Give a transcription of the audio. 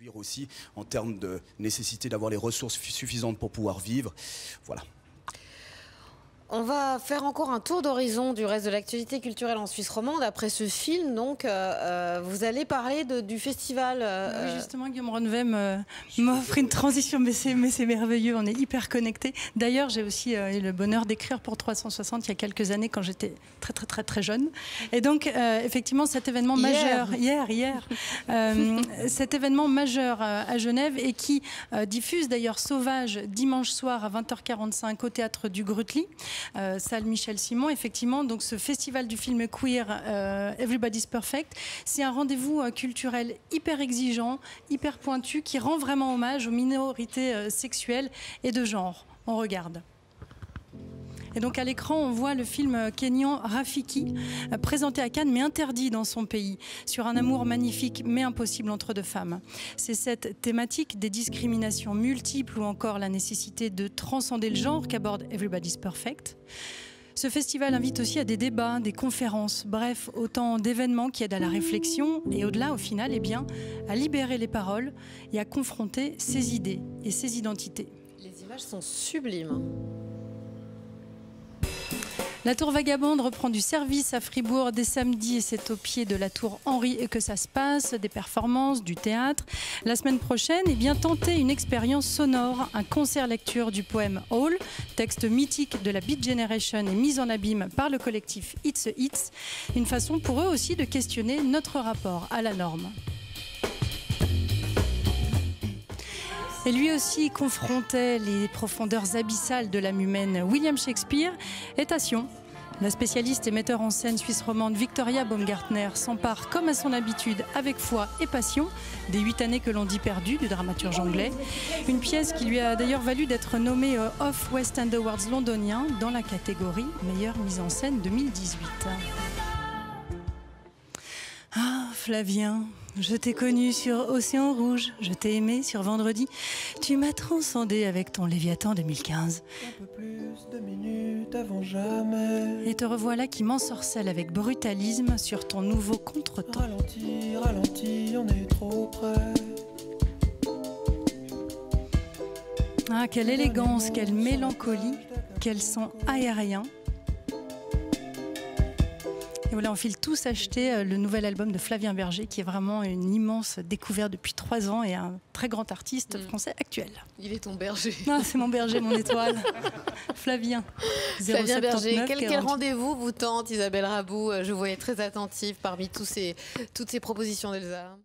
réduire aussi en termes de nécessité d'avoir les ressources suffisantes pour pouvoir vivre. Voilà. On va faire encore un tour d'horizon du reste de l'actualité culturelle en Suisse romande. Après ce film, donc, vous allez parler du festival. Oui, justement, Guillaume Ronnevet m'offre une transition, mais c'est merveilleux, on est hyper connectés. D'ailleurs, j'ai aussi eu le bonheur d'écrire pour 360 il y a quelques années quand j'étais très jeune. Et donc, effectivement, cet événement majeur, cet événement majeur à Genève et qui diffuse d'ailleurs Sauvage dimanche soir à 20h45 au théâtre du Grutli. Salle Michel Simon, effectivement, donc ce festival du film queer Everybody's Perfect, c'est un rendez-vous culturel hyper exigeant, hyper pointu, qui rend vraiment hommage aux minorités sexuelles et de genre. On regarde. Et donc à l'écran, on voit le film kényan Rafiki, présenté à Cannes mais interdit dans son pays, sur un amour magnifique mais impossible entre deux femmes. C'est cette thématique des discriminations multiples ou encore la nécessité de transcender le genre qu'aborde Everybody's Perfect. Ce festival invite aussi à des débats, des conférences, bref, autant d'événements qui aident à la réflexion et au-delà, au final, eh bien, à libérer les paroles et à confronter ses idées et ses identités. Les images sont sublimes. La Tour Vagabonde reprend du service à Fribourg dès samedi et c'est au pied de la Tour Henri que ça se passe, des performances, du théâtre. La semaine prochaine, eh bien, tentez une expérience sonore, un concert-lecture du poème All, texte mythique de la Beat Generation et mis en abîme par le collectif It's a Hits. Une façon pour eux aussi de questionner notre rapport à la norme. Et lui aussi confrontait les profondeurs abyssales de l'âme humaine. William Shakespeare est à Sion. La spécialiste et metteur en scène suisse romande Victoria Baumgartner s'empare comme à son habitude avec foi et passion des 8 années que l'on dit perdues du dramaturge anglais. Une pièce qui lui a d'ailleurs valu d'être nommée Off West End Awards londonien dans la catégorie meilleure mise en scène 2018. Ah, Flavien, je t'ai connu sur Océan Rouge, je t'ai aimé sur Vendredi. Tu m'as transcendé avec ton Léviathan 2015. Un peu plus de minutes avant jamais. Et te revoilà qui m'ensorcelle avec brutalisme sur ton nouveau contretemps. Ralentis, ralentis, on est trop près. Ah, quelle élégance, quelle mélancolie, quel son aérien. Et voilà, on file tous acheter le nouvel album de Flavien Berger, qui est vraiment une immense découverte depuis 3 ans et un très grand artiste français actuel. Il est ton berger. Ah, c'est mon berger, mon étoile. Flavien. Flavien Berger, 079 quel rendez-vous vous tente, Isabelle Rabou? Je vous voyais très attentive parmi toutes ces propositions d'Elsa.